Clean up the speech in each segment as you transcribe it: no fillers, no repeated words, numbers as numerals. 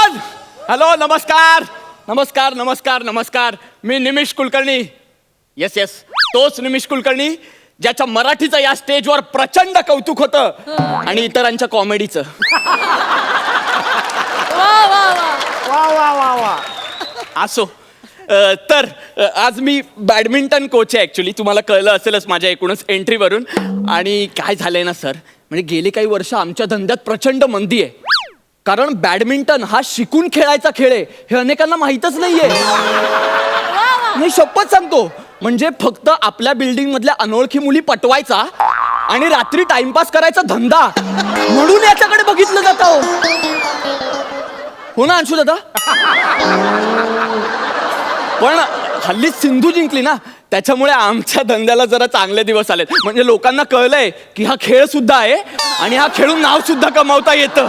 Everyone. Hello, नमस्कार नमस्कार नमस्कार नमस्कार. मी निमिष कुलकर्णी. येस येस, तोच निमिष कुलकर्णी ज्याच्या मराठीचं या स्टेजवर प्रचंड कौतुक होतं आणि इतरांच्या कॉमेडीचं. वा वा वा वा वा वा वा. असो, तर आज मी बॅडमिंटन कोच आहे ॲक्च्युली. तुम्हाला कळलं असेलच माझ्या एकूणच एंट्रीवरून. आणि काय झालंय ना सर, म्हणजे गेली काही वर्ष आमच्या धंद्यात प्रचंड मंदी आहे. कारण बॅडमिंटन हा शिकून खेळायचा खेळ आहे हे अनेकांना माहीतच नाहीये. मी शपथ सांगतो, म्हणजे फक्त आपल्या बिल्डिंग मधल्या अनोळखी मुली पटवायचा आणि रात्री टाइमपास करायचा धंदा म्हणून याच्याकडे बघितलं जातं. हो ना अंशू दादा? पण हल्ली सिंधू जिंकली ना, त्याच्यामुळे आमच्या धंद्याला जरा चांगले दिवस आलेत. म्हणजे लोकांना कळलंय की हा खेळ सुद्धा आहे आणि हा खेळून नाव सुद्धा कमावता येतं.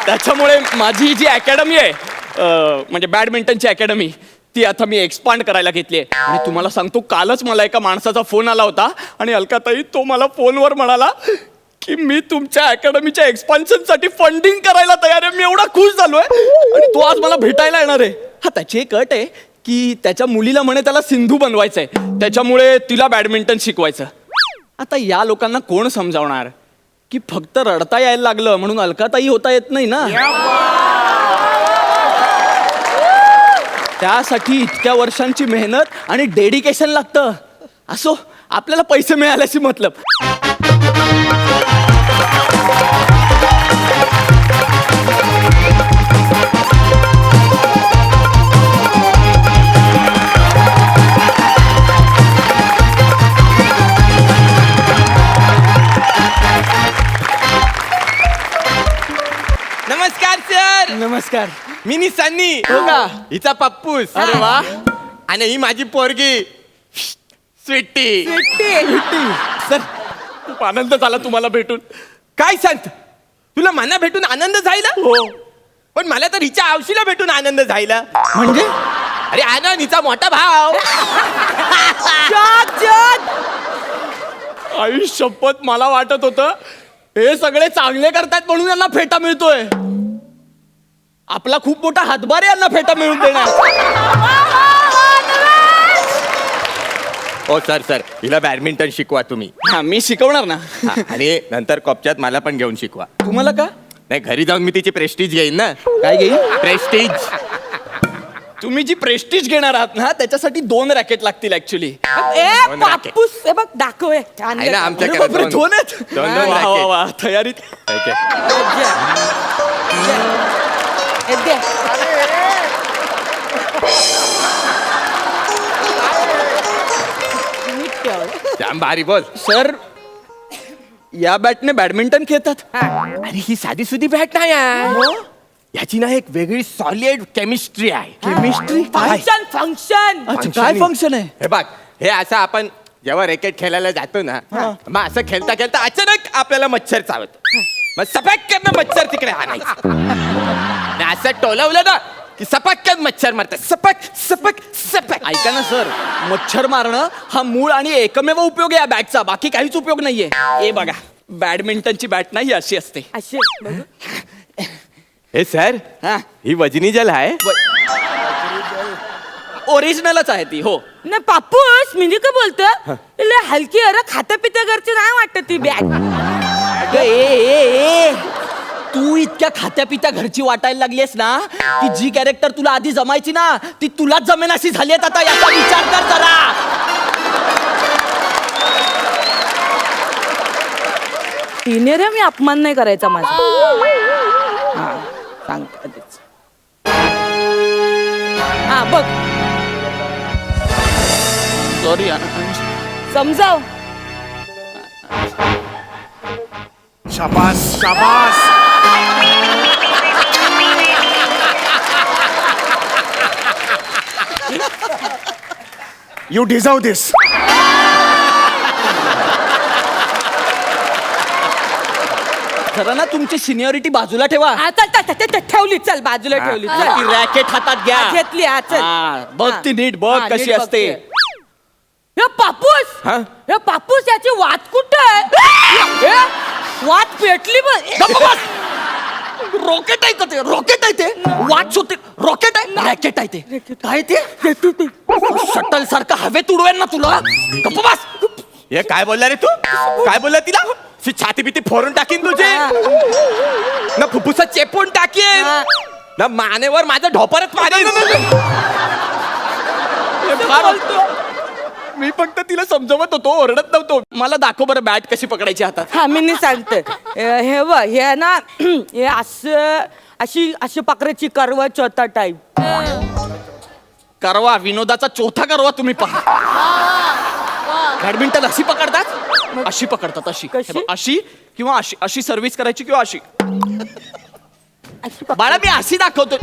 त्याच्यामुळे माझी जी अकॅडमी आहे, म्हणजे बॅडमिंटनची अकॅडमी, ती आता मी एक्सपांड करायला घेतली आहे. आणि तुम्हाला सांगतो, कालच मला एका माणसाचा फोन आला होता आणि अलकाताई तो मला फोनवर म्हणाला की मी तुमच्या अकॅडमीच्या एक्सपान्शनसाठी फंडिंग करायला तयार आहे. मी एवढा खुश झालोय आणि तो आज मला भेटायला येणार आहे. हा, त्याची एक अट आहे की त्याच्या मुलीला म्हणे त्याला सिंधू बनवायचंय, त्याच्यामुळे तिला बॅडमिंटन शिकवायचं. आता या लोकांना कोण समजावणार की फक्त रडता यायला लागलं म्हणून अलकाताई होता येत नाही ना. त्यासाठी इतक्या वर्षांची मेहनत आणि डेडिकेशन लागतं. असो, आपल्याला पैसे मिळाल्याशी मतलब. नमस्कार सर. नमस्कार. मी निसानी. हो का? हिचा पप्पूस. अरे वा. आणि ही माझी पोरगी स्वीटी. सर, खूप आनंद झाला तुम्हाला भेटून. काय सांगत, तुला मना भेटून आनंद झाला? हो. पण मला तर हिच्या आवशीला भेटून आनंद झाला. म्हणजे अरे आनंद हिचा मोठा भाव. आई शपथ, मला वाटत होतं हे सगळे चांगले करतात म्हणून यांना फेटा मिळतोय. आपला खूप मोठा हातभार आहे यांना फेटा मिळून देणार. हो सर सर, हिला बॅडमिंटन शिकवा तुम्ही. हा, मी शिकवणार ना. हा, आणि नंतर कॉपच्यात मला पण घेऊन शिकवा. तुम्हाला का? नाही, घरी जाऊन मी तिची प्रेस्टीज घेईन ना. काय घेईल? प्रेस्टीज. तुम्ही जी प्रेस्टीज घेणार आहात ना, त्याच्यासाठी 2 रॅकेट लागतील ऍक्च्युली. दोन racket. पापूस हे बघ दाखव छान. आहे ना आमच्याकडे बापरे, 2. 2 आहेत? दोन वा, वा, racket. वा, तयारीत. Okay. हे दे. नीट ठेव. जाम भारी बोल. सर, या बॅटने बॅडमिंटन खेळतात? अरे ही साधी सुधी बॅट नाही आहे. याची ना एक वेगळी सॉलिड केमिस्ट्री आहे. केमिस्ट्री? Function function. अच्छा, काय फंक्शन आहे? हे बघ, हे असं आपण जेव्हा रॅकेट खेळायला जातो ना, मग असं खेळता खेळता अचानक आपल्याला मच्छर चावत, मग सपक्यात मच्छर तिकडे आणायचं. आणि असं टोलवलं ना की सपक्यात मच्छर मारतात. सपक सपक सपक. ऐका ना सर, मच्छर मारणं हा मूळ आणि एकमेव उपयोग आहे या बॅटचा. बाकी काहीच उपयोग नाहीये. हे बघा, बॅडमिंटनची बॅट नाही अशी असते. असे बघ. हे सर, हा, ही वजनी जल आहे. ओरिजिनलच आहे ती. हो. नाही पापूस, मी काय बोलतो हलकी अरे खाता पिता घरची नाही वाटत ती बॅग. ए, तू इतक्या खात्या पित्या घरची वाटायला लागलीस ना की जी कॅरेक्टर तुला आधी जमायची ना ती तुलाच जमेनाशी झाली आहेत आता. याचा विचार कर जरा. सिनियर आहे, मी अपमान नाही करायचा माझा. हा, सांगते आधीच. हा बघ, सॉरी. समजाव. शाबास शाबास. You deserve this. जरा ना तुमची सिनियरिटी बाजूला ठेवा. हा, चल ठेवली, चल बाजूला ठेवली. चल. ती रॅकेट हातात घ्या. हा, घेतली, हा, चल. हा, बघ ती नीट बघ हा, कशी नीट असते. हे पापूस, हा? हे पापूस याची वात कुठं आहे? हे, वात पेटली बघ. गप्प बस. रॉकेट आहे का ते? रॉकेट आहे ते? वाट होते रॉकेट आहे? रॅकेट आहे ते? काय ते? शटल सारखं हवेत उडवेल ना तुला. गप्प बस. हे काय बोलला रे तू? काय बोलला तिला? ती छाती बिती फोडून टाकीन तुझे ना, फुफ्फुसात चेपून टाकीन ना, मानेवर माझं ढोपरच मारीन. मी फक्त तिला समजवत होतो, ओरडत नव्हतो. मला दाखव बरं बॅट कशी पकडायची हातात. हा मी नाही सांगते. हे बघ हे ना हे असं अशी पकडायची करवा चौथा टाईप. करवा विनोदाचा चौथा करवा तुम्ही पहा. बॅडमिंटन अशी पकडतात, अशी पकडतात, अशी कशी? हे बघ, अशी किंवा अशी, अशी सर्व्हिस करायची किंवा अशी. बाळा मी अशी दाखवतो.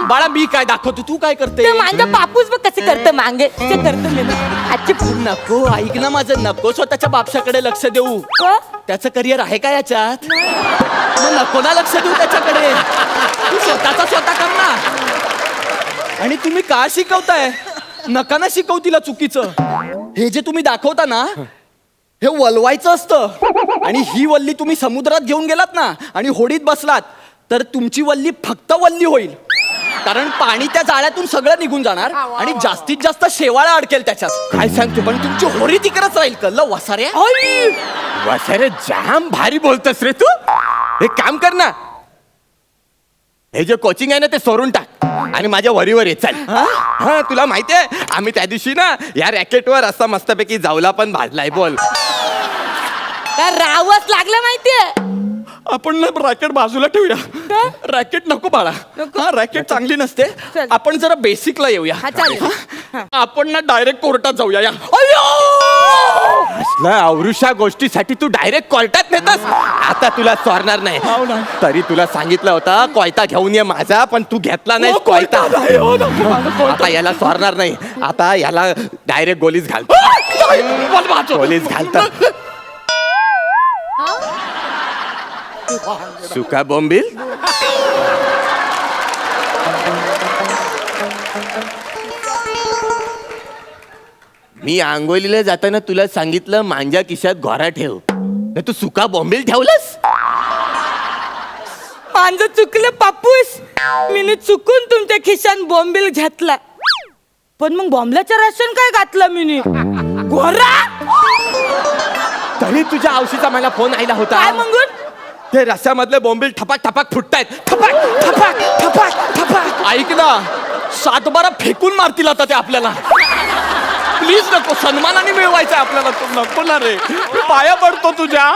बाळा मी काय दाखवतो, तू काय करते? ते माझा पापूस बघ कसे करते मांगे ते करते मी आजची नको ऐक ना माझं, नको स्वतःच्या बापशाकडे लक्ष देऊ. त्याचं करिअर आहे का याच्यात? मग नको ना लक्ष देऊ त्याच्याकडे. तू स्वतःचा स्वतः कर ना. आणि तुम्ही का शिकवताय? नका ना शिकवू तिला चुकीचं. हे जे तुम्ही दाखवता ना, हे वलवायचं असतं. आणि ही वल्ली तुम्ही समुद्रात घेऊन गेलात ना आणि होडीत बसलात तर तुमची वल्ली फक्त वल्ली होईल. कारण पाणी त्या जाळ्यातून सगळं निघून जाणार आणि जास्तीत जास्त शेवाळा अडकेल त्याच्यात. काय सांगतो, पण तुमची होडी तिकडेच राहील. कळलं वसाऱ्या? वसारे जाम भारी बोलतस रे तू. एक काम कर ना, हे जे कोचिंग आहे ना ते सोडून टाक आणि माझ्या वरीवर ये चल. हा तुला माहितीये आम्ही त्या दिवशी ना या रॅकेटवर असा मस्तपैकी जावला पण भाजलाय. बोल. काय रावच लागलं माहितीये. आपण ना रॅकेट बाजूला ठेवूया. रॅकेट नको बाळा. हा रॅकेट चांगली नसते. चल. आपण जरा बेसिकला येऊया. हा, चालेल. हा? आपण ना डायरेक्ट कोर्टात जाऊया. या असल्या अवृषा गोष्टीसाठी तू डायरेक्ट कोर्टात नेतस. आता तुला चोरणार नाही. हो ना. तरी तुला सांगितलं होतं कोयता घेऊन ये माझा, पण तू घेतला नाही हो, कोयता. कोयता नाही, हो ना, माझा कोयता. आता याला चोरणार नाही. आता याला डायरेक्ट गोलीच घाल. मला वाचव. गोलीच घालतात. सुका बोंबील. मी आंघोलीला जाताना तुला सांगितलं मांजा खिशात घोरा ठेव, तर तू सुका बोंबील ठेवलंस. माझं चुकलं पापूस. मी चुकून तुमच्या खिशान बॉम्बिल घेतला. पण मग बॉम्बलाचं राशन काय घातलं मी? घोरा. तरी तुझ्या औशीचा मला फोन आला काय होता. मंगून? ते रस्त्यामधले बोंबील ठपाक ठपाक फुटतायत. ठपाक ठपाक ठपाक ठपाक. ऐक ना, 7-12 फेकून मारतील आता ते आपल्याला. प्लीज नको, सन्मानाने मिळवायचं आपल्याला. तो नको ना रे, मी पाया पडतो तुझ्या.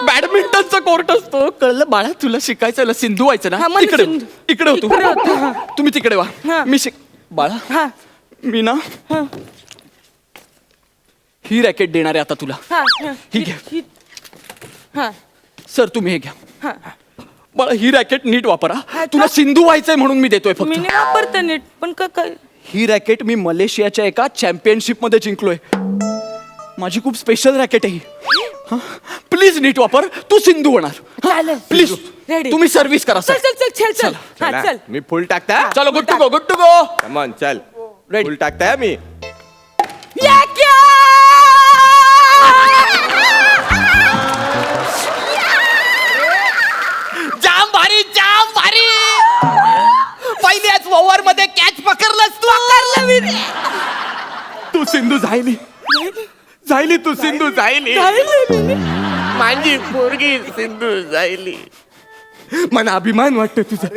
बॅडमिंटनचा कोर्ट असतो, कळलं बाळा? तुला शिकायचं सिंधू व्हायचं हा, ना. मला तिकडे सिंधू. इकडे होतो. इकडे होतो, हा. तुम्ही तिकडे हा. वा. मी शिक बाळा. हा मी ना हा ही रॅकेट देणार आहे आता तुला. हा हा. ही घ्या. हा सर तुम्ही हे घ्या. हा. बाळा ही रॅकेट नीट वापरा. हा, तुला का? सिंधू व्हायचंय म्हणून मी देतोय मी फक्त. नाही वापरते नीट पण काय ही रॅकेट मी मलेशियाच्या एका चॅम्पियनशिप मध्ये जिंकलोय. माझी खूप स्पेशल रॅकेट आहे ही. प्लीज नीट वापर. तू सिंधू होणार. चालेल. Please Ready. तुम्ही सर्व्हिस करा चल सर. चल चल चल चल हा चला, चल. मी फुल टाकता. चलो good to go, good to go. Come on चल. Ready. फुल टाकताय मी. या क्या? जाम भारी, जाम भारी. पहिल्याच ओव्हर मध्ये कॅच पकडलंस तू. पकडलं मी. तू सिंधू जायली. जायली तू सिंधू जायली. राहिलं मी. माझी पोरगी सिंधू जायली. मना अभिमान वाटतं तुझा.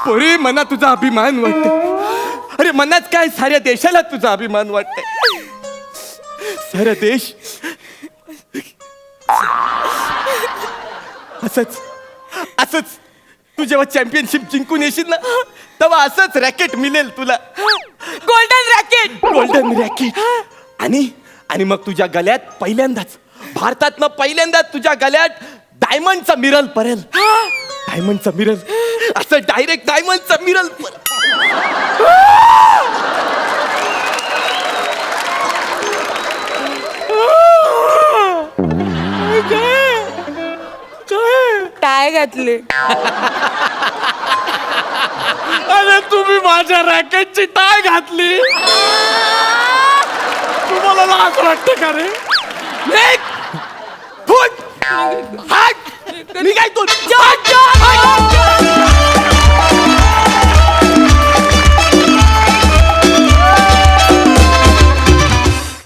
पोरी मना तुझा अभिमान वाटत. अरे मनात काय, साऱ्या देशाला तुझा अभिमान वाटत. सारा देश असंच असंच तू जेव्हा चॅम्पियनशिप जिंकून येशील ना, तेव्हा असंच रॅकेट मिळेल तुला. Golden racket. Golden racket. आणि आणि मग तुझ्या गळ्यात पहिल्यांदाच, भारतातनं पहिल्यांदाच तुझ्या गळ्यात डायमंडचा मिरल पडेल. डायमंडचा मिरल. असं डायरेक्ट डायमंडचा मिरल. टाय घातले. अरे तुम्ही माझ्या रॅकेटची टाय घातली. तुम्हाला लाज वाटतं का रे? निघ! फुट! हाट! निघाय तू. जा, जा.